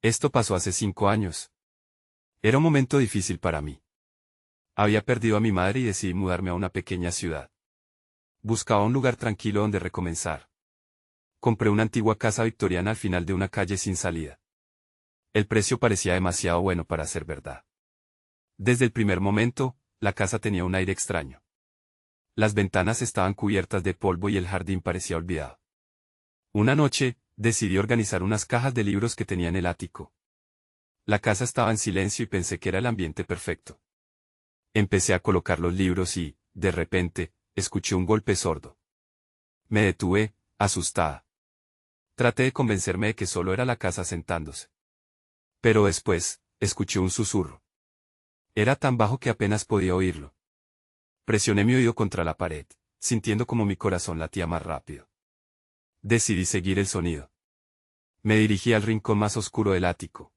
Esto pasó hace 5 años. Era un momento difícil para mí. Había perdido a mi madre y decidí mudarme a una pequeña ciudad. Buscaba un lugar tranquilo donde recomenzar. Compré una antigua casa victoriana al final de una calle sin salida. El precio parecía demasiado bueno para ser verdad. Desde el primer momento, la casa tenía un aire extraño. Las ventanas estaban cubiertas de polvo y el jardín parecía olvidado. Una noche, decidí organizar unas cajas de libros que tenía en el ático. La casa estaba en silencio y pensé que era el ambiente perfecto. Empecé a colocar los libros y, de repente, escuché un golpe sordo. Me detuve, asustada. Traté de convencerme de que solo era la casa sentándose. Pero después, escuché un susurro. Era tan bajo que apenas podía oírlo. Presioné mi oído contra la pared, sintiendo como mi corazón latía más rápido. Decidí seguir el sonido. Me dirigí al rincón más oscuro del ático.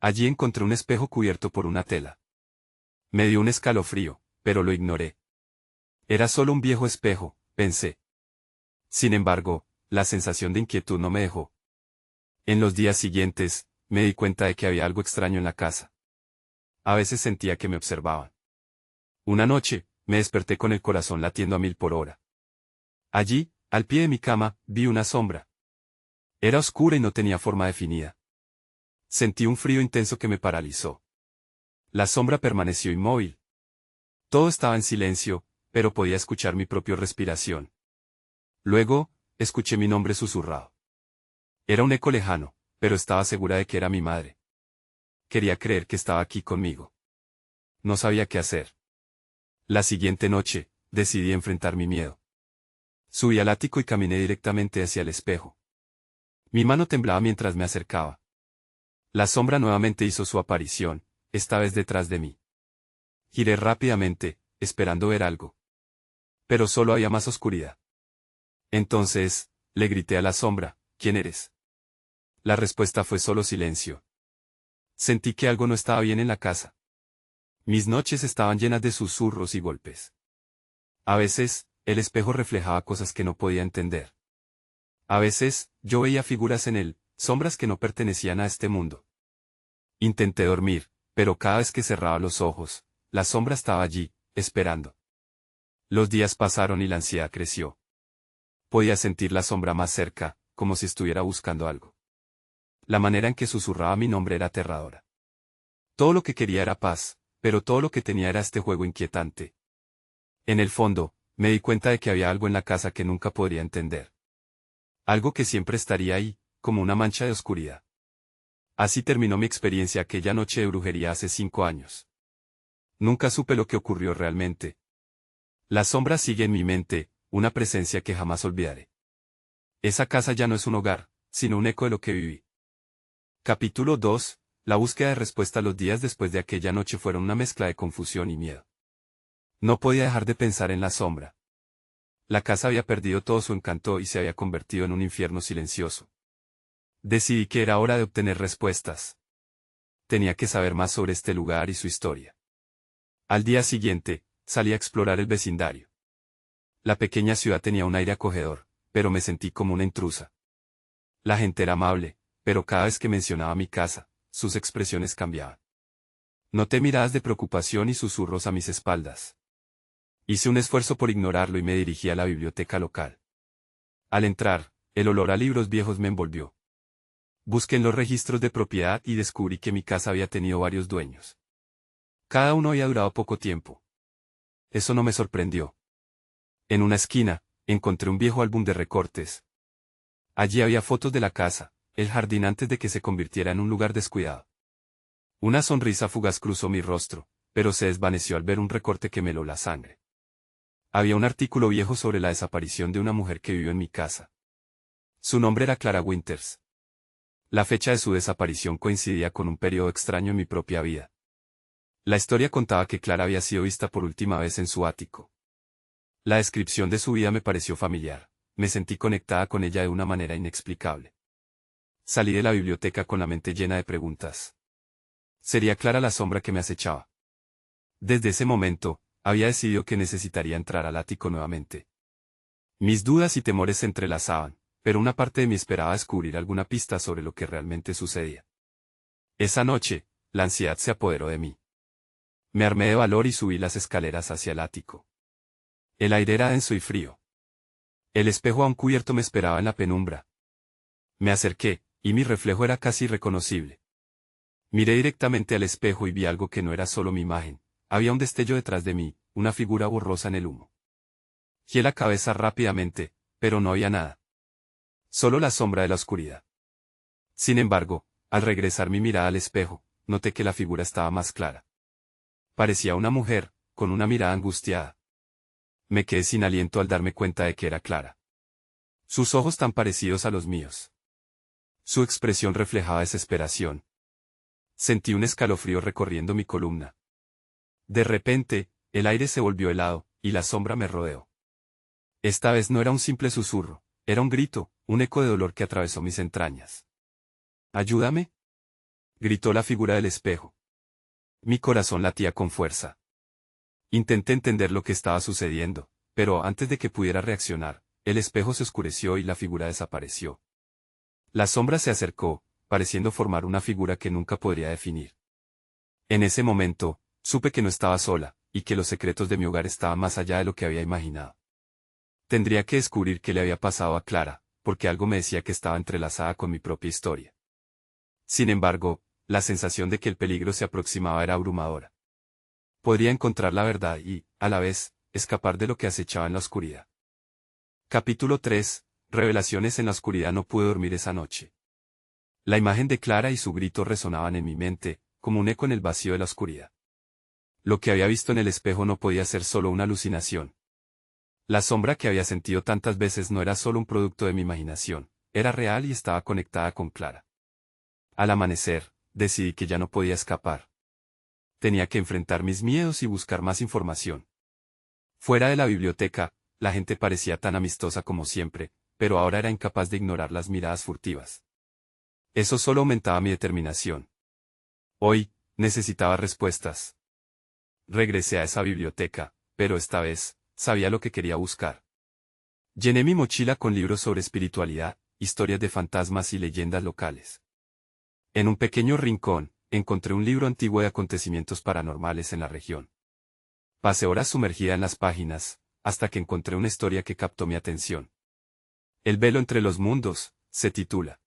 Allí encontré un espejo cubierto por una tela. Me dio un escalofrío, pero lo ignoré. Era solo un viejo espejo, pensé. Sin embargo, la sensación de inquietud no me dejó. En los días siguientes, me di cuenta de que había algo extraño en la casa. A veces sentía que me observaban. Una noche, me desperté con el corazón latiendo a 1000 por hora. Allí, al pie de mi cama, vi una sombra. Era oscura y no tenía forma definida. Sentí un frío intenso que me paralizó. La sombra permaneció inmóvil. Todo estaba en silencio, pero podía escuchar mi propia respiración. Luego, escuché mi nombre susurrado. Era un eco lejano, pero estaba segura de que era mi madre. Quería creer que estaba aquí conmigo. No sabía qué hacer. La siguiente noche, decidí enfrentar mi miedo. Subí al ático y caminé directamente hacia el espejo. Mi mano temblaba mientras me acercaba. La sombra nuevamente hizo su aparición, esta vez detrás de mí. Giré rápidamente, esperando ver algo. Pero solo había más oscuridad. Entonces, le grité a la sombra, ¿quién eres? La respuesta fue solo silencio. Sentí que algo no estaba bien en la casa. Mis noches estaban llenas de susurros y golpes. A veces, el espejo reflejaba cosas que no podía entender. A veces, yo veía figuras en él, sombras que no pertenecían a este mundo. Intenté dormir, pero cada vez que cerraba los ojos, la sombra estaba allí, esperando. Los días pasaron y la ansiedad creció. Podía sentir la sombra más cerca, como si estuviera buscando algo. La manera en que susurraba mi nombre era aterradora. Todo lo que quería era paz, pero todo lo que tenía era este juego inquietante. En el fondo, me di cuenta de que había algo en la casa que nunca podría entender. Algo que siempre estaría ahí, como una mancha de oscuridad. Así terminó mi experiencia aquella noche de brujería hace 5 años. Nunca supe lo que ocurrió realmente. La sombra sigue en mi mente, una presencia que jamás olvidaré. Esa casa ya no es un hogar, sino un eco de lo que viví. Capítulo 2. La búsqueda de respuesta. Los días después de aquella noche fueron una mezcla de confusión y miedo. No podía dejar de pensar en la sombra. La casa había perdido todo su encanto y se había convertido en un infierno silencioso. Decidí que era hora de obtener respuestas. Tenía que saber más sobre este lugar y su historia. Al día siguiente, salí a explorar el vecindario. La pequeña ciudad tenía un aire acogedor, pero me sentí como una intrusa. La gente era amable, pero cada vez que mencionaba mi casa, sus expresiones cambiaban. Noté miradas de preocupación y susurros a mis espaldas. Hice un esfuerzo por ignorarlo y me dirigí a la biblioteca local. Al entrar, el olor a libros viejos me envolvió. Busqué en los registros de propiedad y descubrí que mi casa había tenido varios dueños. Cada uno había durado poco tiempo. Eso no me sorprendió. En una esquina, encontré un viejo álbum de recortes. Allí había fotos de la casa, el jardín antes de que se convirtiera en un lugar descuidado. Una sonrisa fugaz cruzó mi rostro, pero se desvaneció al ver un recorte que me heló la sangre. Había un artículo viejo sobre la desaparición de una mujer que vivió en mi casa. Su nombre era Clara Winters. La fecha de su desaparición coincidía con un periodo extraño en mi propia vida. La historia contaba que Clara había sido vista por última vez en su ático. La descripción de su vida me pareció familiar, me sentí conectada con ella de una manera inexplicable. Salí de la biblioteca con la mente llena de preguntas. ¿Sería Clara la sombra que me acechaba? Desde ese momento, había decidido que necesitaría entrar al ático nuevamente. Mis dudas y temores se entrelazaban, pero una parte de mí esperaba descubrir alguna pista sobre lo que realmente sucedía. Esa noche, la ansiedad se apoderó de mí. Me armé de valor y subí las escaleras hacia el ático. El aire era denso y frío. El espejo aún cubierto me esperaba en la penumbra. Me acerqué, y mi reflejo era casi irreconocible. Miré directamente al espejo y vi algo que no era solo mi imagen. Había un destello detrás de mí, una figura borrosa en el humo. Giré la cabeza rápidamente, pero no había nada. Solo la sombra de la oscuridad. Sin embargo, al regresar mi mirada al espejo, noté que la figura estaba más clara. Parecía una mujer, con una mirada angustiada. Me quedé sin aliento al darme cuenta de que era Clara. Sus ojos tan parecidos a los míos. Su expresión reflejaba desesperación. Sentí un escalofrío recorriendo mi columna. De repente, el aire se volvió helado, y la sombra me rodeó. Esta vez no era un simple susurro, era un grito, un eco de dolor que atravesó mis entrañas. «¡Ayúdame!», gritó la figura del espejo. Mi corazón latía con fuerza. Intenté entender lo que estaba sucediendo, pero antes de que pudiera reaccionar, el espejo se oscureció y la figura desapareció. La sombra se acercó, pareciendo formar una figura que nunca podría definir. En ese momento, supe que no estaba sola, y que los secretos de mi hogar estaban más allá de lo que había imaginado. Tendría que descubrir qué le había pasado a Clara, porque algo me decía que estaba entrelazada con mi propia historia. Sin embargo, la sensación de que el peligro se aproximaba era abrumadora. Podría encontrar la verdad y, a la vez, escapar de lo que acechaba en la oscuridad. Capítulo 3. Revelaciones en la oscuridad. No pude dormir esa noche. La imagen de Clara y su grito resonaban en mi mente, como un eco en el vacío de la oscuridad. Lo que había visto en el espejo no podía ser solo una alucinación. La sombra que había sentido tantas veces no era solo un producto de mi imaginación, era real y estaba conectada con Clara. Al amanecer, decidí que ya no podía escapar. Tenía que enfrentar mis miedos y buscar más información. Fuera de la biblioteca, la gente parecía tan amistosa como siempre, pero ahora era incapaz de ignorar las miradas furtivas. Eso solo aumentaba mi determinación. Hoy, necesitaba respuestas. Regresé a esa biblioteca, pero esta vez, sabía lo que quería buscar. Llené mi mochila con libros sobre espiritualidad, historias de fantasmas y leyendas locales. En un pequeño rincón, encontré un libro antiguo de acontecimientos paranormales en la región. Pasé horas sumergida en las páginas, hasta que encontré una historia que captó mi atención. El velo entre los mundos, se titula.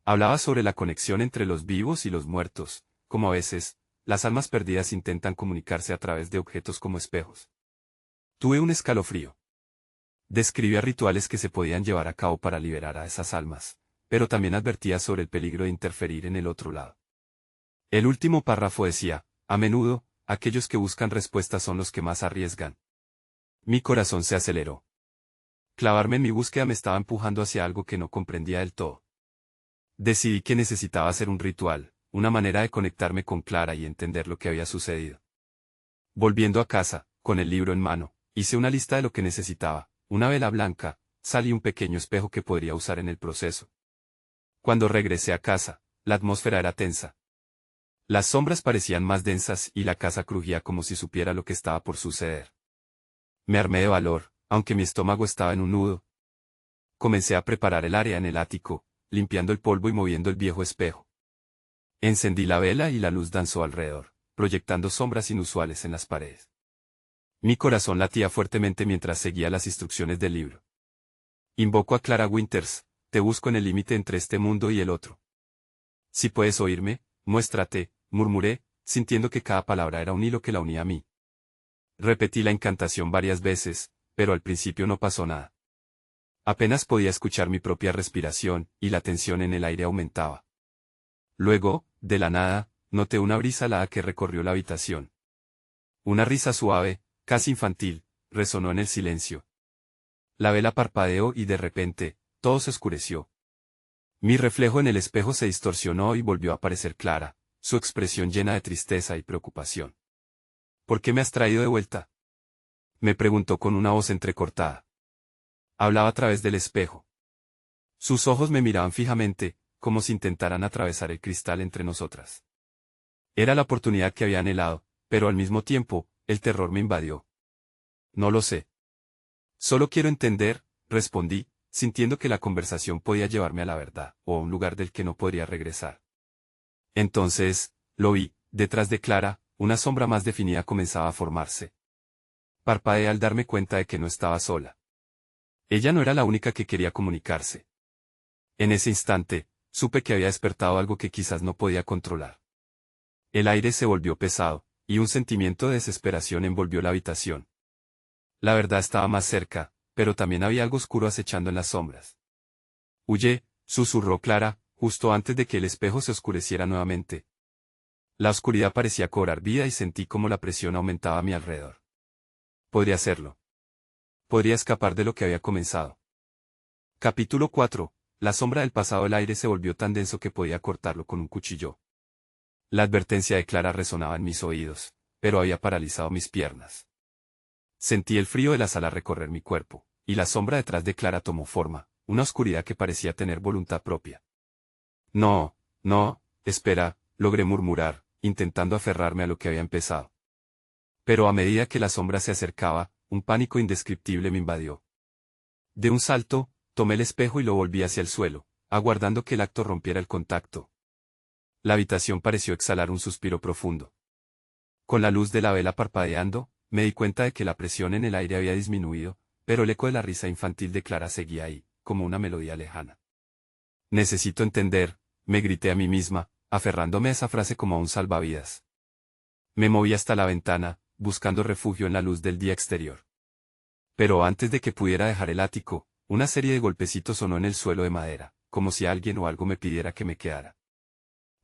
Hablaba sobre la conexión entre los vivos y los muertos, como a veces, las almas perdidas intentan comunicarse a través de objetos como espejos. Tuve un escalofrío. Describía rituales que se podían llevar a cabo para liberar a esas almas, pero también advertía sobre el peligro de interferir en el otro lado. El último párrafo decía, a menudo, aquellos que buscan respuestas son los que más arriesgan. Mi corazón se aceleró. Clavarme en mi búsqueda me estaba empujando hacia algo que no comprendía del todo. Decidí que necesitaba hacer un ritual, una manera de conectarme con Clara y entender lo que había sucedido. Volviendo a casa, con el libro en mano, hice una lista de lo que necesitaba, una vela blanca, sal y un pequeño espejo que podría usar en el proceso. Cuando regresé a casa, la atmósfera era tensa. Las sombras parecían más densas y la casa crujía como si supiera lo que estaba por suceder. Me armé de valor, aunque mi estómago estaba en un nudo. Comencé a preparar el área en el ático, limpiando el polvo y moviendo el viejo espejo. Encendí la vela y la luz danzó alrededor, proyectando sombras inusuales en las paredes. Mi corazón latía fuertemente mientras seguía las instrucciones del libro. Invoco a Clara Winters, te busco en el límite entre este mundo y el otro. Si puedes oírme, muéstrate, murmuré, sintiendo que cada palabra era un hilo que la unía a mí. Repetí la incantación varias veces, pero al principio no pasó nada. Apenas podía escuchar mi propia respiración, y la tensión en el aire aumentaba. Luego, de la nada, noté una brisa alada que recorrió la habitación. Una risa suave, casi infantil, resonó en el silencio. La vela parpadeó y de repente, todo se oscureció. Mi reflejo en el espejo se distorsionó y volvió a aparecer Clara, su expresión llena de tristeza y preocupación. ¿Por qué me has traído de vuelta?, me preguntó con una voz entrecortada. Hablaba a través del espejo. Sus ojos me miraban fijamente, como si intentaran atravesar el cristal entre nosotras. Era la oportunidad que había anhelado, pero al mismo tiempo, el terror me invadió. No lo sé. Solo quiero entender, respondí, sintiendo que la conversación podía llevarme a la verdad, o a un lugar del que no podría regresar. Entonces, lo vi, detrás de Clara, una sombra más definida comenzaba a formarse. Parpadeé al darme cuenta de que no estaba sola. Ella no era la única que quería comunicarse. En ese instante, supe que había despertado algo que quizás no podía controlar. El aire se volvió pesado, y un sentimiento de desesperación envolvió la habitación. La verdad estaba más cerca, pero también había algo oscuro acechando en las sombras. «Huye», susurró Clara, justo antes de que el espejo se oscureciera nuevamente. La oscuridad parecía cobrar vida y sentí como la presión aumentaba a mi alrededor. Podría hacerlo. Podría escapar de lo que había comenzado. Capítulo 4. La sombra del pasado. El aire se volvió tan denso que podía cortarlo con un cuchillo. La advertencia de Clara resonaba en mis oídos, pero había paralizado mis piernas. Sentí el frío de la sala recorrer mi cuerpo, y la sombra detrás de Clara tomó forma, una oscuridad que parecía tener voluntad propia. No, no, espera, logré murmurar, intentando aferrarme a lo que había empezado. Pero a medida que la sombra se acercaba, un pánico indescriptible me invadió. De un salto, tomé el espejo y lo volví hacia el suelo, aguardando que el acto rompiera el contacto. La habitación pareció exhalar un suspiro profundo. Con la luz de la vela parpadeando, me di cuenta de que la presión en el aire había disminuido, pero el eco de la risa infantil de Clara seguía ahí, como una melodía lejana. Necesito entender, me grité a mí misma, aferrándome a esa frase como a un salvavidas. Me moví hasta la ventana, buscando refugio en la luz del día exterior. Pero antes de que pudiera dejar el ático, una serie de golpecitos sonó en el suelo de madera, como si alguien o algo me pidiera que me quedara.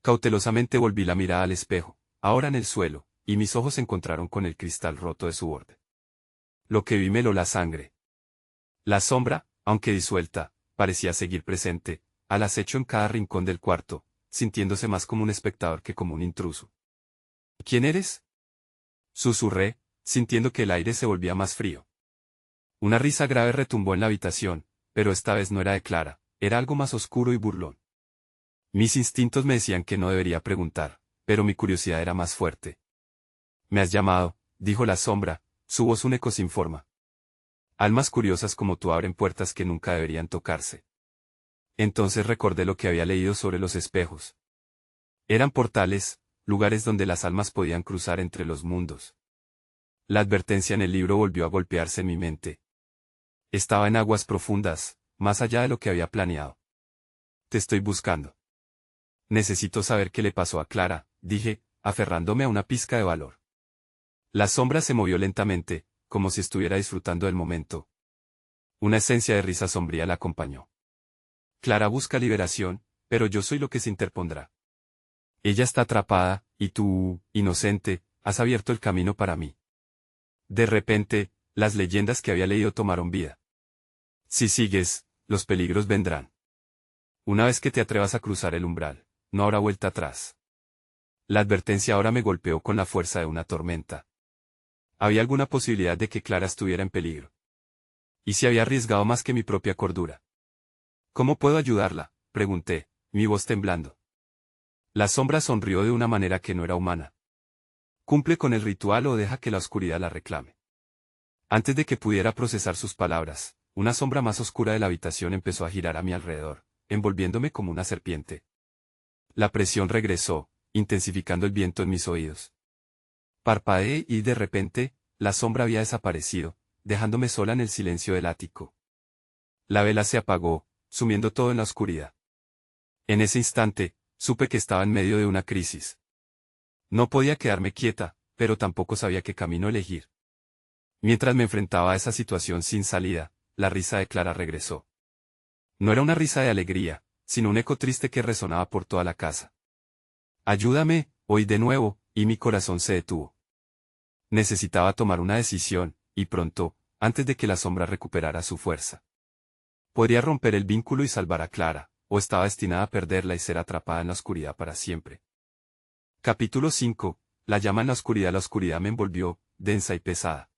Cautelosamente volví la mirada al espejo, ahora en el suelo, y mis ojos se encontraron con el cristal roto de su borde. Lo que vi me heló la sangre. La sombra, aunque disuelta, parecía seguir presente, al acecho en cada rincón del cuarto, sintiéndose más como un espectador que como un intruso. ¿Quién eres?, susurré, sintiendo que el aire se volvía más frío. Una risa grave retumbó en la habitación, pero esta vez no era de Clara, era algo más oscuro y burlón. Mis instintos me decían que no debería preguntar, pero mi curiosidad era más fuerte. «Me has llamado», dijo la sombra, su voz un eco sin forma. «Almas curiosas como tú abren puertas que nunca deberían tocarse». Entonces recordé lo que había leído sobre los espejos. Eran portales, lugares donde las almas podían cruzar entre los mundos. La advertencia en el libro volvió a golpearse en mi mente. Estaba en aguas profundas, más allá de lo que había planeado. «Te estoy buscando. Necesito saber qué le pasó a Clara», dije, aferrándome a una pizca de valor. La sombra se movió lentamente, como si estuviera disfrutando del momento. Una esencia de risa sombría la acompañó. «Clara busca liberación, pero yo soy lo que se interpondrá. Ella está atrapada, y tú, inocente, has abierto el camino para mí». De repente, las leyendas que había leído tomaron vida. Si sigues, los peligros vendrán. Una vez que te atrevas a cruzar el umbral, no habrá vuelta atrás. La advertencia ahora me golpeó con la fuerza de una tormenta. ¿Había alguna posibilidad de que Clara estuviera en peligro? ¿Y si había arriesgado más que mi propia cordura? «¿Cómo puedo ayudarla?», pregunté, mi voz temblando. La sombra sonrió de una manera que no era humana. «Cumple con el ritual o deja que la oscuridad la reclame». Antes de que pudiera procesar sus palabras, una sombra más oscura de la habitación empezó a girar a mi alrededor, envolviéndome como una serpiente. La presión regresó, intensificando el viento en mis oídos. Parpadeé y de repente, la sombra había desaparecido, dejándome sola en el silencio del ático. La vela se apagó, sumiendo todo en la oscuridad. En ese instante, supe que estaba en medio de una crisis. No podía quedarme quieta, pero tampoco sabía qué camino elegir. Mientras me enfrentaba a esa situación sin salida, la risa de Clara regresó. No era una risa de alegría, sino un eco triste que resonaba por toda la casa. «Ayúdame», oí de nuevo, y mi corazón se detuvo. Necesitaba tomar una decisión, y pronto, antes de que la sombra recuperara su fuerza. Podría romper el vínculo y salvar a Clara, o estaba destinada a perderla y ser atrapada en la oscuridad para siempre. Capítulo 5. La llama en la oscuridad. La oscuridad me envolvió, densa y pesada.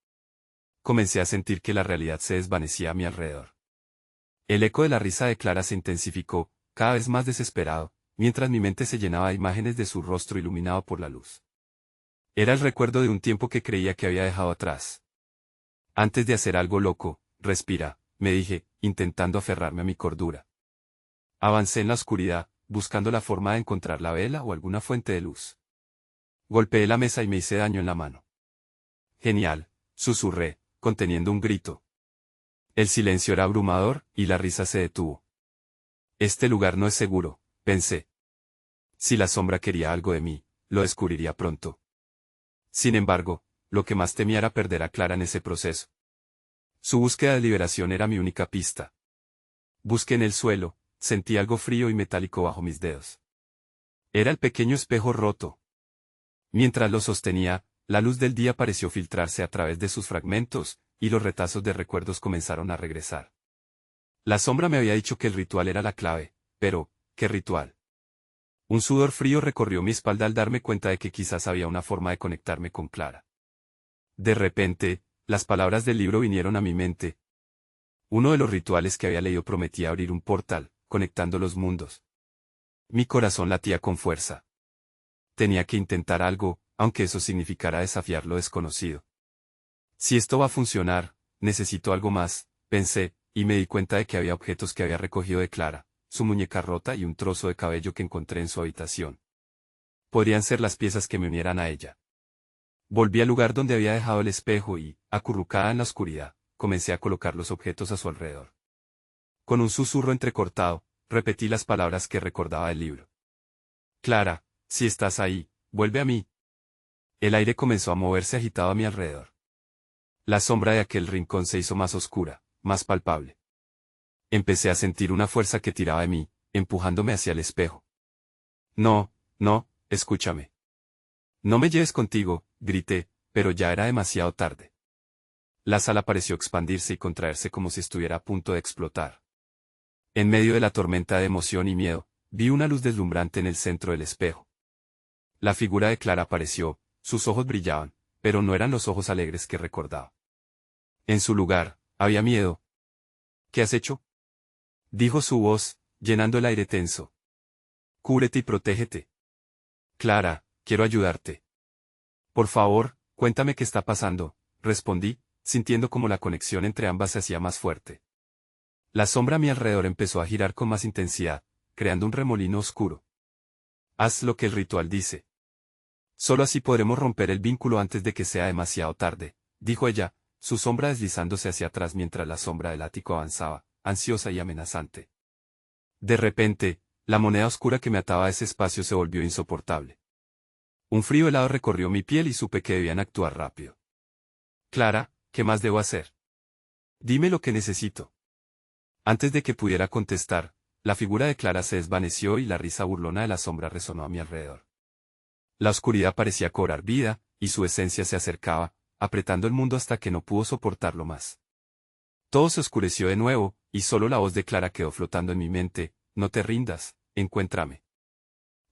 Comencé a sentir que la realidad se desvanecía a mi alrededor. El eco de la risa de Clara se intensificó, cada vez más desesperado, mientras mi mente se llenaba de imágenes de su rostro iluminado por la luz. Era el recuerdo de un tiempo que creía que había dejado atrás. «Antes de hacer algo loco, respira», me dije, intentando aferrarme a mi cordura. Avancé en la oscuridad, buscando la forma de encontrar la vela o alguna fuente de luz. Golpeé la mesa y me hice daño en la mano. Genial, susurré, conteniendo un grito. El silencio era abrumador, y la risa se detuvo. Este lugar no es seguro, pensé. Si la sombra quería algo de mí, lo descubriría pronto. Sin embargo, lo que más temía era perder a Clara en ese proceso. Su búsqueda de liberación era mi única pista. Busqué en el suelo, sentí algo frío y metálico bajo mis dedos. Era el pequeño espejo roto. Mientras lo sostenía, la luz del día pareció filtrarse a través de sus fragmentos, y los retazos de recuerdos comenzaron a regresar. La sombra me había dicho que el ritual era la clave, pero, ¿qué ritual? Un sudor frío recorrió mi espalda al darme cuenta de que quizás había una forma de conectarme con Clara. De repente, las palabras del libro vinieron a mi mente. Uno de los rituales que había leído prometía abrir un portal, conectando los mundos. Mi corazón latía con fuerza. Tenía que intentar algo, aunque eso significara desafiar lo desconocido. Si esto va a funcionar, necesito algo más, pensé, y me di cuenta de que había objetos que había recogido de Clara, su muñeca rota y un trozo de cabello que encontré en su habitación. Podrían ser las piezas que me unieran a ella. Volví al lugar donde había dejado el espejo y, acurrucada en la oscuridad, comencé a colocar los objetos a su alrededor. Con un susurro entrecortado, repetí las palabras que recordaba del libro. Clara, si estás ahí, vuelve a mí. El aire comenzó a moverse agitado a mi alrededor. La sombra de aquel rincón se hizo más oscura, más palpable. Empecé a sentir una fuerza que tiraba de mí, empujándome hacia el espejo. No, no, escúchame. No me lleves contigo, grité, pero ya era demasiado tarde. La sala pareció expandirse y contraerse como si estuviera a punto de explotar. En medio de la tormenta de emoción y miedo, vi una luz deslumbrante en el centro del espejo. La figura de Clara apareció, sus ojos brillaban, pero no eran los ojos alegres que recordaba. En su lugar, había miedo. ¿Qué has hecho?, dijo su voz, llenando el aire tenso. Cúbrete y protégete. Clara, quiero ayudarte. Por favor, cuéntame qué está pasando, respondí, sintiendo como la conexión entre ambas se hacía más fuerte. La sombra a mi alrededor empezó a girar con más intensidad, creando un remolino oscuro. Haz lo que el ritual dice. Solo así podremos romper el vínculo antes de que sea demasiado tarde, dijo ella, su sombra deslizándose hacia atrás mientras la sombra del ático avanzaba, ansiosa y amenazante. De repente, la moneda oscura que me ataba a ese espacio se volvió insoportable. Un frío helado recorrió mi piel y supe que debían actuar rápido. Clara, ¿qué más debo hacer? Dime lo que necesito. Antes de que pudiera contestar, la figura de Clara se desvaneció y la risa burlona de la sombra resonó a mi alrededor. La oscuridad parecía cobrar vida, y su esencia se acercaba, apretando el mundo hasta que no pudo soportarlo más. Todo se oscureció de nuevo, y solo la voz de Clara quedó flotando en mi mente: no te rindas, encuéntrame.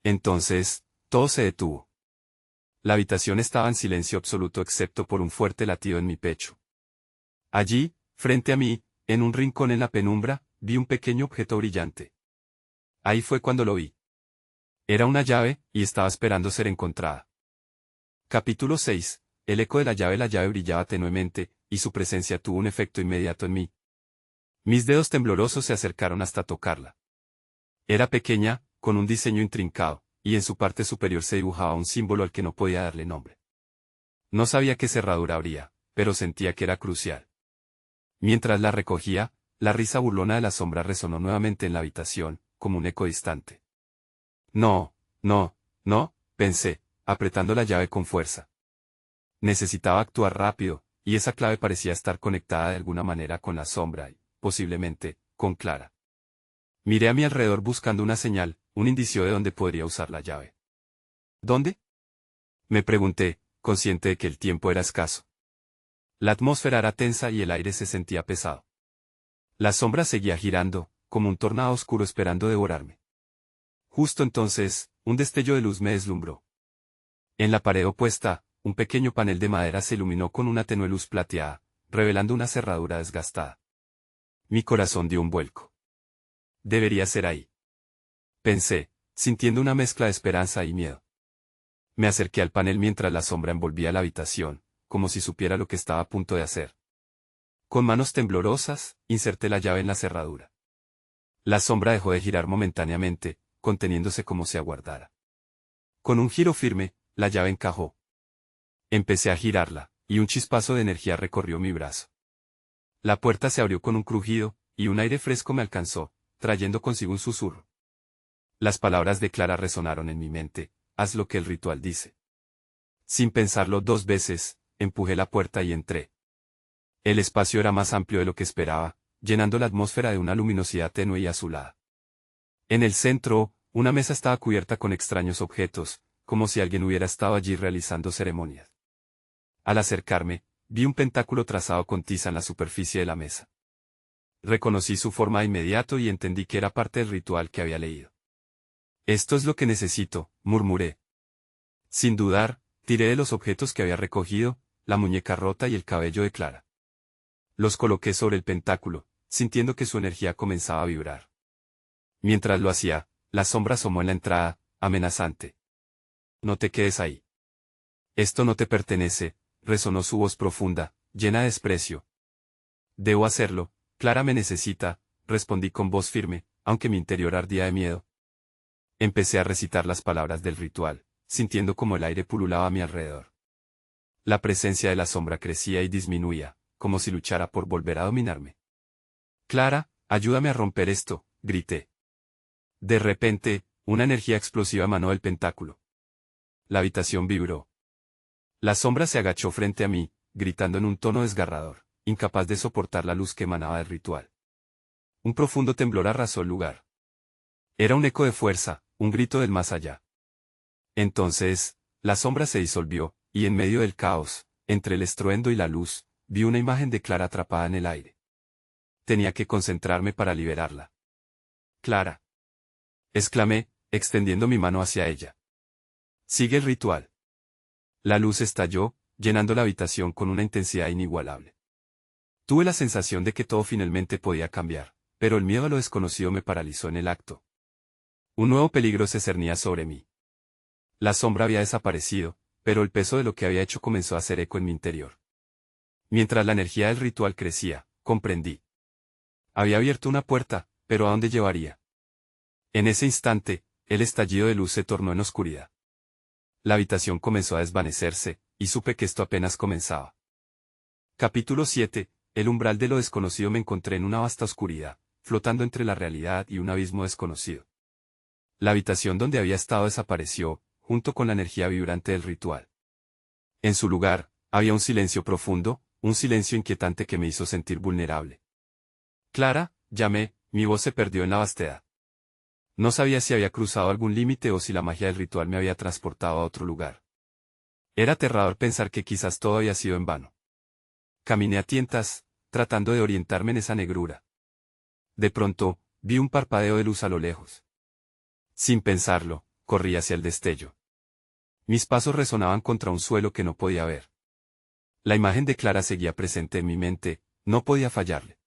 Entonces, todo se detuvo. La habitación estaba en silencio absoluto excepto por un fuerte latido en mi pecho. Allí, frente a mí, en un rincón en la penumbra, vi un pequeño objeto brillante. Ahí fue cuando lo vi. Era una llave, y estaba esperando ser encontrada. Capítulo 6. El eco de la llave brillaba tenuemente, y su presencia tuvo un efecto inmediato en mí. Mis dedos temblorosos se acercaron hasta tocarla. Era pequeña, con un diseño intrincado, y en su parte superior se dibujaba un símbolo al que no podía darle nombre. No sabía qué cerradura abría, pero sentía que era crucial. Mientras la recogía, la risa burlona de la sombra resonó nuevamente en la habitación, como un eco distante. No, no, no, pensé, apretando la llave con fuerza. Necesitaba actuar rápido, y esa clave parecía estar conectada de alguna manera con la sombra y, posiblemente, con Clara. Miré a mi alrededor buscando una señal, un indicio de dónde podría usar la llave. ¿Dónde?, me pregunté, consciente de que el tiempo era escaso. La atmósfera era tensa y el aire se sentía pesado. La sombra seguía girando, como un tornado oscuro esperando devorarme. Justo entonces, un destello de luz me deslumbró. En la pared opuesta, un pequeño panel de madera se iluminó con una tenue luz plateada, revelando una cerradura desgastada. Mi corazón dio un vuelco. Debería ser ahí, pensé, sintiendo una mezcla de esperanza y miedo. Me acerqué al panel mientras la sombra envolvía la habitación, como si supiera lo que estaba a punto de hacer. Con manos temblorosas, inserté la llave en la cerradura. La sombra dejó de girar momentáneamente, conteniéndose como si aguardara. Con un giro firme, la llave encajó. Empecé a girarla, y un chispazo de energía recorrió mi brazo. La puerta se abrió con un crujido, y un aire fresco me alcanzó, trayendo consigo un susurro. Las palabras de Clara resonaron en mi mente: haz lo que el ritual dice. Sin pensarlo 2 veces, empujé la puerta y entré. El espacio era más amplio de lo que esperaba, llenando la atmósfera de una luminosidad tenue y azulada. En el centro, una mesa estaba cubierta con extraños objetos, como si alguien hubiera estado allí realizando ceremonias. Al acercarme, vi un pentáculo trazado con tiza en la superficie de la mesa. Reconocí su forma de inmediato y entendí que era parte del ritual que había leído. Esto es lo que necesito, murmuré. Sin dudar, tiré de los objetos que había recogido, la muñeca rota y el cabello de Clara. Los coloqué sobre el pentáculo, sintiendo que su energía comenzaba a vibrar. Mientras lo hacía, la sombra asomó en la entrada, amenazante. No te quedes ahí. Esto no te pertenece, resonó su voz profunda, llena de desprecio. Debo hacerlo, Clara me necesita, respondí con voz firme, aunque mi interior ardía de miedo. Empecé a recitar las palabras del ritual, sintiendo como el aire pululaba a mi alrededor. La presencia de la sombra crecía y disminuía, como si luchara por volver a dominarme. Clara, ayúdame a romper esto, grité. De repente, una energía explosiva emanó del pentáculo. La habitación vibró. La sombra se agachó frente a mí, gritando en un tono desgarrador, incapaz de soportar la luz que emanaba del ritual. Un profundo temblor arrasó el lugar. Era un eco de fuerza, un grito del más allá. Entonces, la sombra se disolvió, y en medio del caos, entre el estruendo y la luz, vi una imagen de Clara atrapada en el aire. Tenía que concentrarme para liberarla. Clara. Exclamé, extendiendo mi mano hacia ella. Sigue el ritual. La luz estalló, llenando la habitación con una intensidad inigualable. Tuve la sensación de que todo finalmente podía cambiar, pero el miedo a lo desconocido me paralizó en el acto. Un nuevo peligro se cernía sobre mí. La sombra había desaparecido, pero el peso de lo que había hecho comenzó a hacer eco en mi interior. Mientras la energía del ritual crecía, comprendí. Había abierto una puerta, pero ¿a dónde llevaría? En ese instante, el estallido de luz se tornó en oscuridad. La habitación comenzó a desvanecerse, y supe que esto apenas comenzaba. Capítulo 7. El umbral de lo desconocido. Me encontré en una vasta oscuridad, flotando entre la realidad y un abismo desconocido. La habitación donde había estado desapareció, junto con la energía vibrante del ritual. En su lugar, había un silencio profundo, un silencio inquietante que me hizo sentir vulnerable. Clara, llamé, mi voz se perdió en la vastedad. No sabía si había cruzado algún límite o si la magia del ritual me había transportado a otro lugar. Era aterrador pensar que quizás todo había sido en vano. Caminé a tientas, tratando de orientarme en esa negrura. De pronto, vi un parpadeo de luz a lo lejos. Sin pensarlo, corrí hacia el destello. Mis pasos resonaban contra un suelo que no podía ver. La imagen de Clara seguía presente en mi mente, no podía fallarle.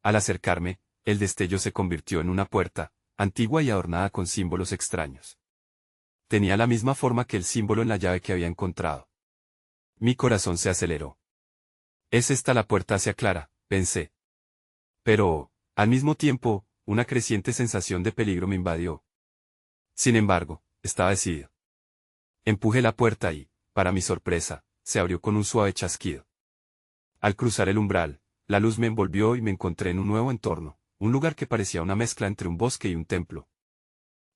Al acercarme, el destello se convirtió en una puerta, antigua y adornada con símbolos extraños. Tenía la misma forma que el símbolo en la llave que había encontrado. Mi corazón se aceleró. Es esta la puerta hacia Clara, pensé. Pero, al mismo tiempo, una creciente sensación de peligro me invadió. Sin embargo, estaba decidido. Empujé la puerta y, para mi sorpresa, se abrió con un suave chasquido. Al cruzar el umbral, la luz me envolvió y me encontré en un nuevo entorno, un lugar que parecía una mezcla entre un bosque y un templo.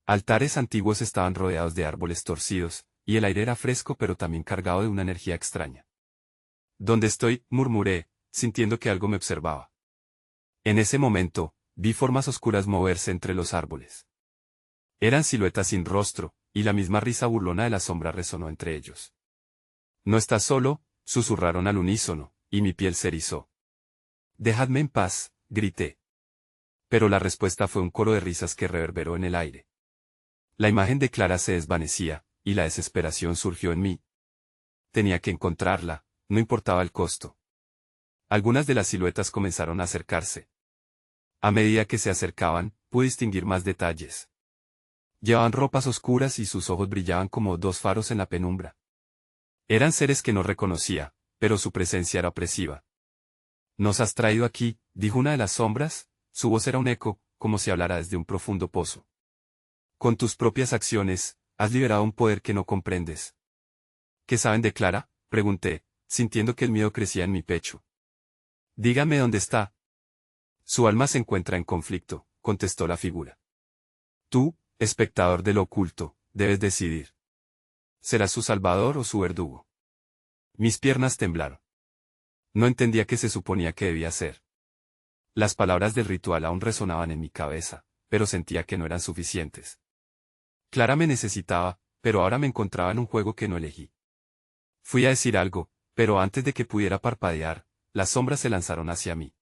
Altares antiguos estaban rodeados de árboles torcidos, y el aire era fresco pero también cargado de una energía extraña. ¿Dónde estoy?, murmuré, sintiendo que algo me observaba. En ese momento, vi formas oscuras moverse entre los árboles. Eran siluetas sin rostro, y la misma risa burlona de la sombra resonó entre ellos. «No estás solo», susurraron al unísono, y mi piel se erizó. «Dejadme en paz», grité. Pero la respuesta fue un coro de risas que reverberó en el aire. La imagen de Clara se desvanecía, y la desesperación surgió en mí. Tenía que encontrarla, no importaba el costo. Algunas de las siluetas comenzaron a acercarse. A medida que se acercaban, pude distinguir más detalles. Llevaban ropas oscuras y sus ojos brillaban como dos faros en la penumbra. Eran seres que no reconocía, pero su presencia era opresiva. «¿Nos has traído aquí?», dijo una de las sombras, su voz era un eco, como si hablara desde un profundo pozo. Con tus propias acciones, has liberado un poder que no comprendes. ¿Qué saben de Clara?, pregunté, sintiendo que el miedo crecía en mi pecho. Dígame dónde está. Su alma se encuentra en conflicto, contestó la figura. Tú, espectador de lo oculto, debes decidir. ¿Serás su salvador o su verdugo? Mis piernas temblaron. No entendía qué se suponía que debía hacer. Las palabras del ritual aún resonaban en mi cabeza, pero sentía que no eran suficientes. Clara me necesitaba, pero ahora me encontraba en un juego que no elegí. Fui a decir algo, pero antes de que pudiera parpadear, las sombras se lanzaron hacia mí.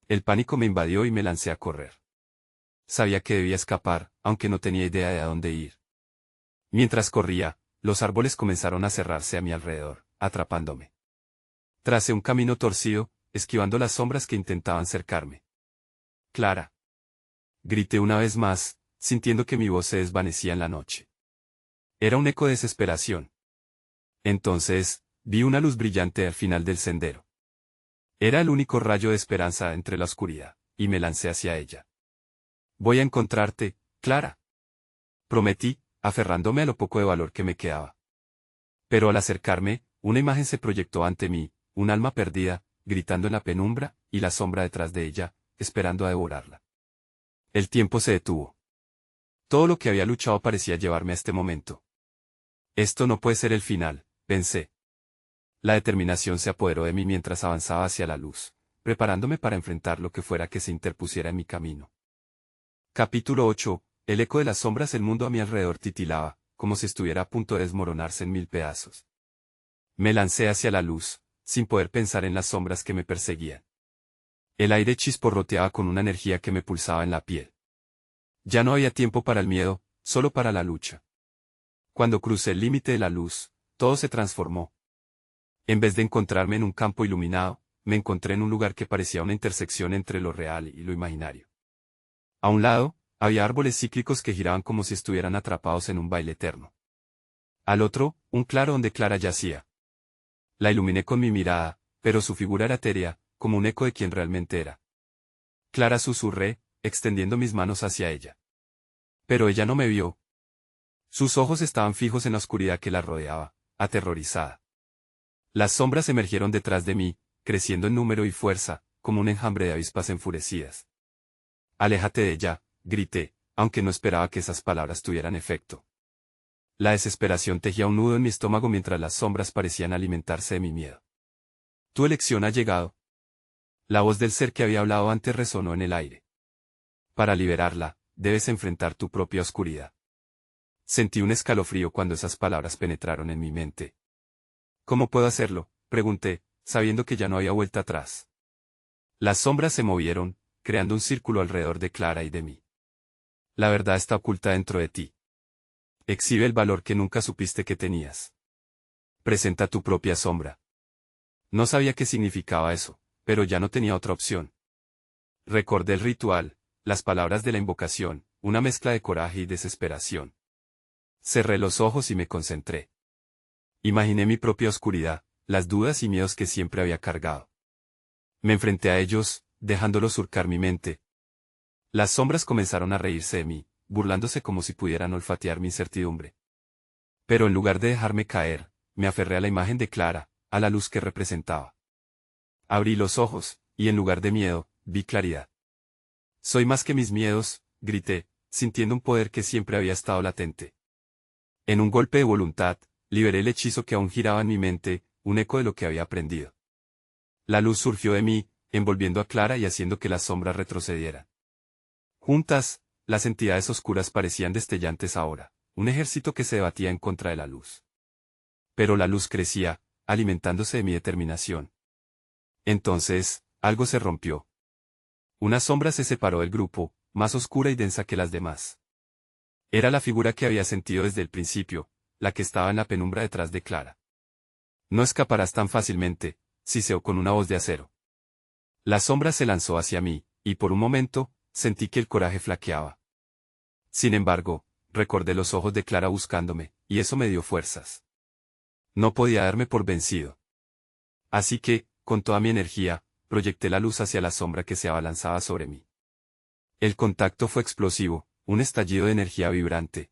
El pánico me invadió y me lancé a correr. Sabía que debía escapar, aunque no tenía idea de a dónde ir. Mientras corría, los árboles comenzaron a cerrarse a mi alrededor, atrapándome. Tracé un camino torcido, esquivando las sombras que intentaban cercarme. Clara. Grité una vez más, sintiendo que mi voz se desvanecía en la noche. Era un eco de desesperación. Entonces, vi una luz brillante al final del sendero. Era el único rayo de esperanza entre la oscuridad, y me lancé hacia ella. Voy a encontrarte, Clara. Prometí, aferrándome a lo poco de valor que me quedaba. Pero al acercarme, una imagen se proyectó ante mí, un alma perdida, gritando en la penumbra, y la sombra detrás de ella, esperando a devorarla. El tiempo se detuvo. Todo lo que había luchado parecía llevarme a este momento. Esto no puede ser el final, pensé. La determinación se apoderó de mí mientras avanzaba hacia la luz, preparándome para enfrentar lo que fuera que se interpusiera en mi camino. Capítulo 8. El eco de las sombras. El mundo a mi alrededor titilaba, como si estuviera a punto de desmoronarse en 1000 pedazos. Me lancé hacia la luz, sin poder pensar en las sombras que me perseguían. El aire chisporroteaba con una energía que me pulsaba en la piel. Ya no había tiempo para el miedo, solo para la lucha. Cuando crucé el límite de la luz, todo se transformó. En vez de encontrarme en un campo iluminado, me encontré en un lugar que parecía una intersección entre lo real y lo imaginario. A un lado, había árboles cíclicos que giraban como si estuvieran atrapados en un baile eterno. Al otro, un claro donde Clara yacía. La iluminé con mi mirada, pero su figura era etérea, como un eco de quien realmente era. Clara, susurré, extendiendo mis manos hacia ella. Pero ella no me vio. Sus ojos estaban fijos en la oscuridad que la rodeaba, aterrorizada. Las sombras emergieron detrás de mí, creciendo en número y fuerza, como un enjambre de avispas enfurecidas. Aléjate de ella, grité, aunque no esperaba que esas palabras tuvieran efecto. La desesperación tejía un nudo en mi estómago mientras las sombras parecían alimentarse de mi miedo. Tu elección ha llegado. La voz del ser que había hablado antes resonó en el aire. Para liberarla, debes enfrentar tu propia oscuridad. Sentí un escalofrío cuando esas palabras penetraron en mi mente. ¿Cómo puedo hacerlo?, pregunté, sabiendo que ya no había vuelta atrás. Las sombras se movieron, creando un círculo alrededor de Clara y de mí. La verdad está oculta dentro de ti. Exhibe el valor que nunca supiste que tenías. Presenta tu propia sombra. No sabía qué significaba eso, pero ya no tenía otra opción. Recordé el ritual, las palabras de la invocación, una mezcla de coraje y desesperación. Cerré los ojos y me concentré. Imaginé mi propia oscuridad, las dudas y miedos que siempre había cargado. Me enfrenté a ellos, dejándolos surcar mi mente. Las sombras comenzaron a reírse de mí, burlándose como si pudieran olfatear mi incertidumbre. Pero en lugar de dejarme caer, me aferré a la imagen de Clara, a la luz que representaba. Abrí los ojos, y en lugar de miedo, vi claridad. Soy más que mis miedos, grité, sintiendo un poder que siempre había estado latente. En un golpe de voluntad, liberé el hechizo que aún giraba en mi mente, un eco de lo que había aprendido. La luz surgió de mí, envolviendo a Clara y haciendo que las sombras retrocedieran. Juntas, las entidades oscuras parecían destellantes ahora, un ejército que se debatía en contra de la luz. Pero la luz crecía, alimentándose de mi determinación. Entonces, algo se rompió. Una sombra se separó del grupo, más oscura y densa que las demás. Era la figura que había sentido desde el principio, la que estaba en la penumbra detrás de Clara. No escaparás tan fácilmente, siseó con una voz de acero. La sombra se lanzó hacia mí, y por un momento, sentí que el coraje flaqueaba. Sin embargo, recordé los ojos de Clara buscándome, y eso me dio fuerzas. No podía darme por vencido. Así que, con toda mi energía, proyecté la luz hacia la sombra que se abalanzaba sobre mí. El contacto fue explosivo, un estallido de energía vibrante.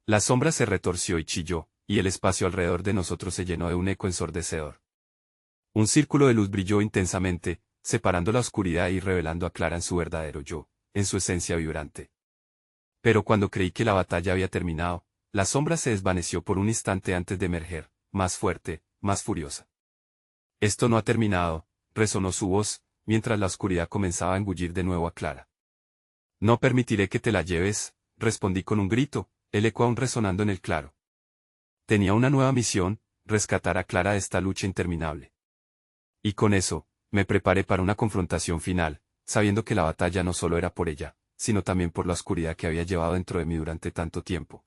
La sombra se retorció y chilló, y el espacio alrededor de nosotros se llenó de un eco ensordecedor. Un círculo de luz brilló intensamente, separando la oscuridad y revelando a Clara en su verdadero yo, en su esencia vibrante. Pero cuando creí que la batalla había terminado, la sombra se desvaneció por un instante antes de emerger, más fuerte, más furiosa. Esto no ha terminado, resonó su voz, mientras la oscuridad comenzaba a engullir de nuevo a Clara. No permitiré que te la lleves, respondí con un grito, el eco aún resonando en el claro. Tenía una nueva misión, rescatar a Clara de esta lucha interminable. Y con eso, me preparé para una confrontación final, sabiendo que la batalla no solo era por ella, sino también por la oscuridad que había llevado dentro de mí durante tanto tiempo.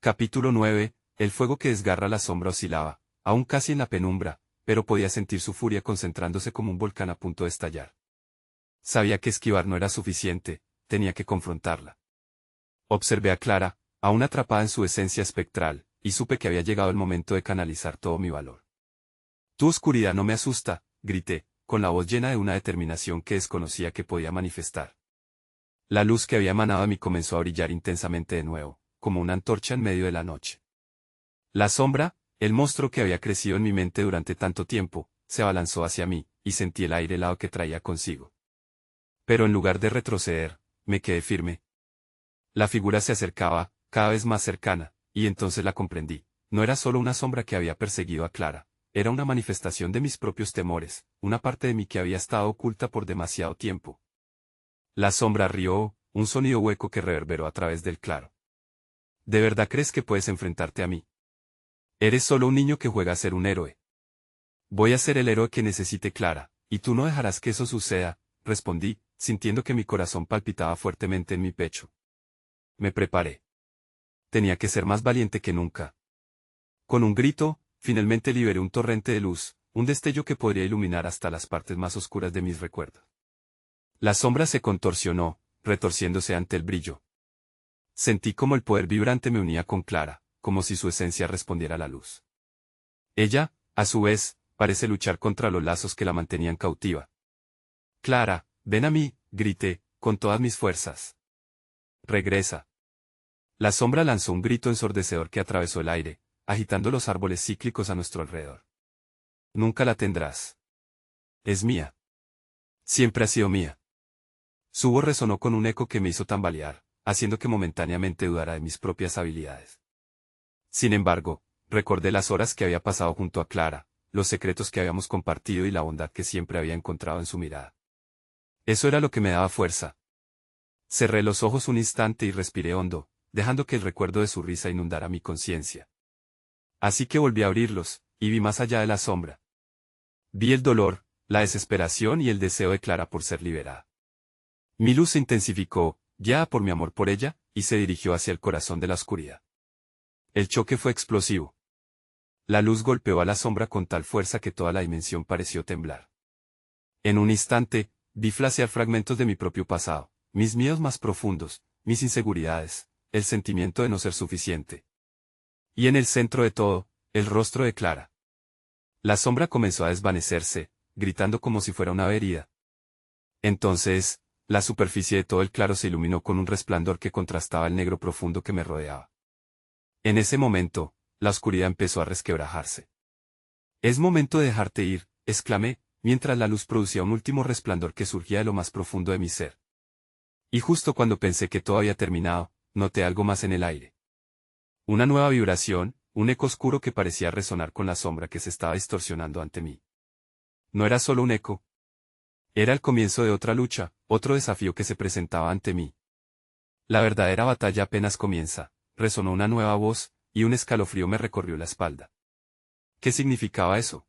Capítulo 9. El fuego que desgarra la sombra oscilaba, aún casi en la penumbra, pero podía sentir su furia concentrándose como un volcán a punto de estallar. Sabía que esquivar no era suficiente, tenía que confrontarla. Observé a Clara, aún atrapada en su esencia espectral, y supe que había llegado el momento de canalizar todo mi valor. Tu oscuridad no me asusta, grité, con la voz llena de una determinación que desconocía que podía manifestar. La luz que había emanado de mí comenzó a brillar intensamente de nuevo, como una antorcha en medio de la noche. La sombra, el monstruo que había crecido en mi mente durante tanto tiempo, se abalanzó hacia mí, y sentí el aire helado que traía consigo. Pero en lugar de retroceder, me quedé firme. La figura se acercaba, cada vez más cercana, y entonces la comprendí. No era solo una sombra que había perseguido a Clara, era una manifestación de mis propios temores, una parte de mí que había estado oculta por demasiado tiempo. La sombra rió, un sonido hueco que reverberó a través del claro. ¿De verdad crees que puedes enfrentarte a mí? Eres solo un niño que juega a ser un héroe. Voy a ser el héroe que necesite Clara, y tú no dejarás que eso suceda, respondí, sintiendo que mi corazón palpitaba fuertemente en mi pecho. Me preparé. Tenía que ser más valiente que nunca. Con un grito, finalmente liberé un torrente de luz, un destello que podría iluminar hasta las partes más oscuras de mis recuerdos. La sombra se contorsionó, retorciéndose ante el brillo. Sentí como el poder vibrante me unía con Clara, como si su esencia respondiera a la luz. Ella, a su vez, parece luchar contra los lazos que la mantenían cautiva. Clara, ven a mí, grité, con todas mis fuerzas. Regresa. La sombra lanzó un grito ensordecedor que atravesó el aire, agitando los árboles cíclicos a nuestro alrededor. Nunca la tendrás. Es mía. Siempre ha sido mía. Su voz resonó con un eco que me hizo tambalear, haciendo que momentáneamente dudara de mis propias habilidades. Sin embargo, recordé las horas que había pasado junto a Clara, los secretos que habíamos compartido y la bondad que siempre había encontrado en su mirada. Eso era lo que me daba fuerza. Cerré los ojos un instante y respiré hondo, dejando que el recuerdo de su risa inundara mi conciencia. Así que volví a abrirlos, y vi más allá de la sombra. Vi el dolor, la desesperación y el deseo de Clara por ser liberada. Mi luz se intensificó, guiada por mi amor por ella, y se dirigió hacia el corazón de la oscuridad. El choque fue explosivo. La luz golpeó a la sombra con tal fuerza que toda la dimensión pareció temblar. En un instante, vi flashear fragmentos de mi propio pasado, mis miedos más profundos, mis inseguridades, el sentimiento de no ser suficiente. Y en el centro de todo, el rostro de Clara. La sombra comenzó a desvanecerse, gritando como si fuera una herida. Entonces, la superficie de todo el claro se iluminó con un resplandor que contrastaba el negro profundo que me rodeaba. En ese momento, la oscuridad empezó a resquebrajarse. Es momento de dejarte ir, exclamé, mientras la luz producía un último resplandor que surgía de lo más profundo de mi ser. Y justo cuando pensé que todo había terminado, noté algo más en el aire. Una nueva vibración, un eco oscuro que parecía resonar con la sombra que se estaba distorsionando ante mí. No era solo un eco. Era el comienzo de otra lucha, otro desafío que se presentaba ante mí. La verdadera batalla apenas comienza, resonó una nueva voz, y un escalofrío me recorrió la espalda. ¿Qué significaba eso?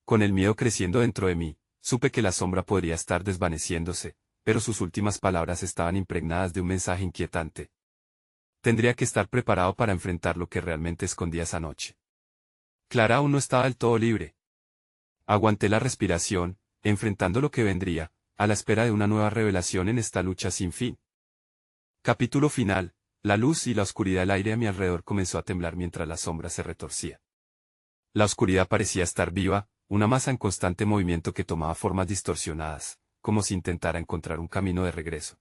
Con el miedo creciendo dentro de mí, supe que la sombra podría estar desvaneciéndose, pero sus últimas palabras estaban impregnadas de un mensaje inquietante. Tendría que estar preparado para enfrentar lo que realmente escondía esa noche. Clara aún no estaba del todo libre. Aguanté la respiración, enfrentando lo que vendría, a la espera de una nueva revelación en esta lucha sin fin. Capítulo final. La luz y la oscuridad del aire a mi alrededor comenzó a temblar mientras la sombra se retorcía. La oscuridad parecía estar viva, una masa en constante movimiento que tomaba formas distorsionadas, como si intentara encontrar un camino de regreso.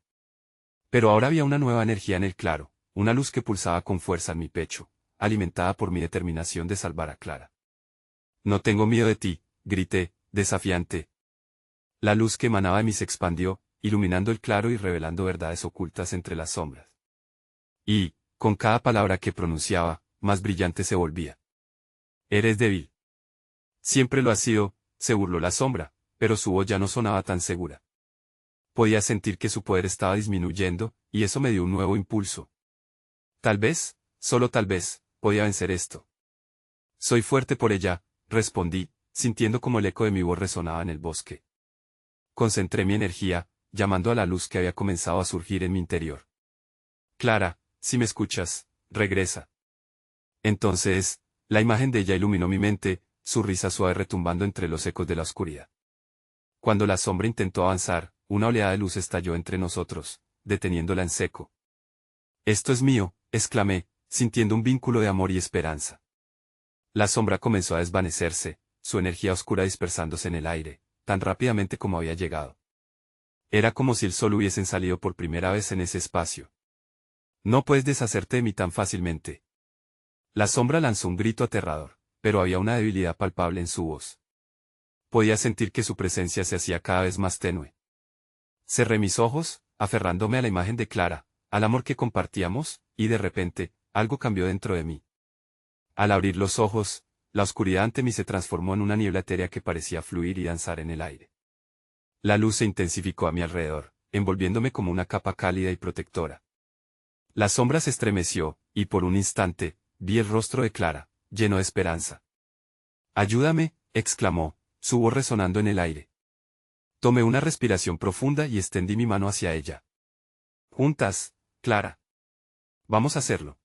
Pero ahora había una nueva energía en el claro, una luz que pulsaba con fuerza en mi pecho, alimentada por mi determinación de salvar a Clara. No tengo miedo de ti, grité, desafiante. La luz que emanaba de mí se expandió, iluminando el claro y revelando verdades ocultas entre las sombras. Y, con cada palabra que pronunciaba, más brillante se volvía. Eres débil. Siempre lo has sido, se burló la sombra, pero su voz ya no sonaba tan segura. Podía sentir que su poder estaba disminuyendo, y eso me dio un nuevo impulso. Tal vez, solo tal vez, podía vencer esto. Soy fuerte por ella, respondí, sintiendo como el eco de mi voz resonaba en el bosque. Concentré mi energía, llamando a la luz que había comenzado a surgir en mi interior. Clara, si me escuchas, regresa. Entonces, la imagen de ella iluminó mi mente, su risa suave retumbando entre los ecos de la oscuridad. Cuando la sombra intentó avanzar, una oleada de luz estalló entre nosotros, deteniéndola en seco. Esto es mío, exclamé, sintiendo un vínculo de amor y esperanza. La sombra comenzó a desvanecerse, su energía oscura dispersándose en el aire, tan rápidamente como había llegado. Era como si el sol hubiesen salido por primera vez en ese espacio. No puedes deshacerte de mí tan fácilmente. La sombra lanzó un grito aterrador, pero había una debilidad palpable en su voz. Podía sentir que su presencia se hacía cada vez más tenue. Cerré mis ojos, aferrándome a la imagen de Clara, al amor que compartíamos, y de repente, algo cambió dentro de mí. Al abrir los ojos, la oscuridad ante mí se transformó en una niebla etérea que parecía fluir y danzar en el aire. La luz se intensificó a mi alrededor, envolviéndome como una capa cálida y protectora. La sombra se estremeció, y por un instante, vi el rostro de Clara, lleno de esperanza. «Ayúdame», exclamó, su voz resonando en el aire. Tomé una respiración profunda y extendí mi mano hacia ella. «Juntas, Clara. Vamos a hacerlo».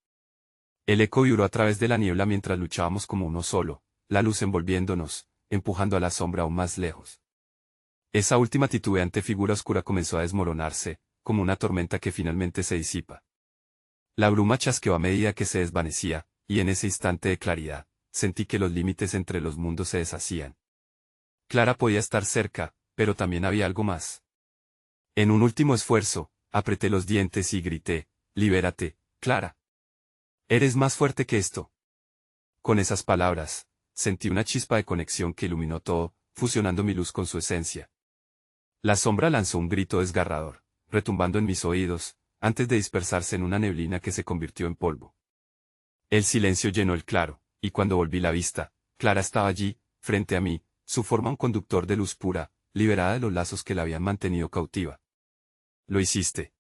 El eco vibró a través de la niebla mientras luchábamos como uno solo, la luz envolviéndonos, empujando a la sombra aún más lejos. Esa última titubeante figura oscura comenzó a desmoronarse, como una tormenta que finalmente se disipa. La bruma chasqueó a medida que se desvanecía, y en ese instante de claridad, sentí que los límites entre los mundos se deshacían. Clara podía estar cerca, pero también había algo más. En un último esfuerzo, apreté los dientes y grité, «Libérate, Clara. Eres más fuerte que esto». Con esas palabras, sentí una chispa de conexión que iluminó todo, fusionando mi luz con su esencia. La sombra lanzó un grito desgarrador, retumbando en mis oídos, antes de dispersarse en una neblina que se convirtió en polvo. El silencio llenó el claro, y cuando volví la vista, Clara estaba allí, frente a mí, su forma un conductor de luz pura, liberada de los lazos que la habían mantenido cautiva. «Lo hiciste».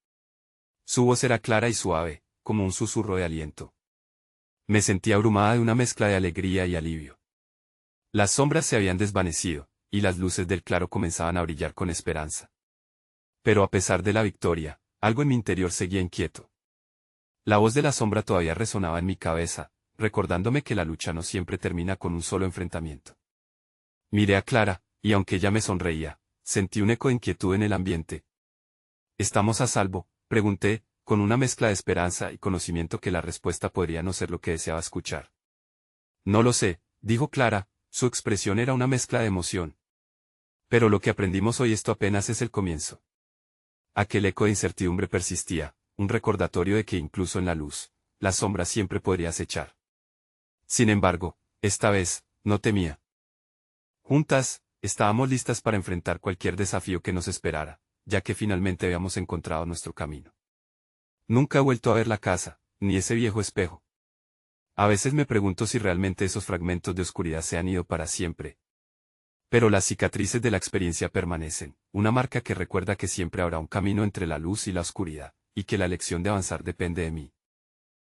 Su voz era clara y suave, como un susurro de aliento. Me sentí abrumada de una mezcla de alegría y alivio. Las sombras se habían desvanecido, y las luces del claro comenzaban a brillar con esperanza. Pero a pesar de la victoria, algo en mi interior seguía inquieto. La voz de la sombra todavía resonaba en mi cabeza, recordándome que la lucha no siempre termina con un solo enfrentamiento. Miré a Clara, y aunque ella me sonreía, sentí un eco de inquietud en el ambiente. «¿Estamos a salvo?», pregunté, con una mezcla de esperanza y conocimiento que la respuesta podría no ser lo que deseaba escuchar. «No lo sé», dijo Clara, su expresión era una mezcla de emoción. «Pero lo que aprendimos hoy esto apenas es el comienzo». Aquel eco de incertidumbre persistía, un recordatorio de que incluso en la luz, la sombra siempre podría acechar. Sin embargo, esta vez, no temía. Juntas, estábamos listas para enfrentar cualquier desafío que nos esperara, ya que finalmente habíamos encontrado nuestro camino. Nunca he vuelto a ver la casa, ni ese viejo espejo. A veces me pregunto si realmente esos fragmentos de oscuridad se han ido para siempre. Pero las cicatrices de la experiencia permanecen, una marca que recuerda que siempre habrá un camino entre la luz y la oscuridad, y que la elección de avanzar depende de mí.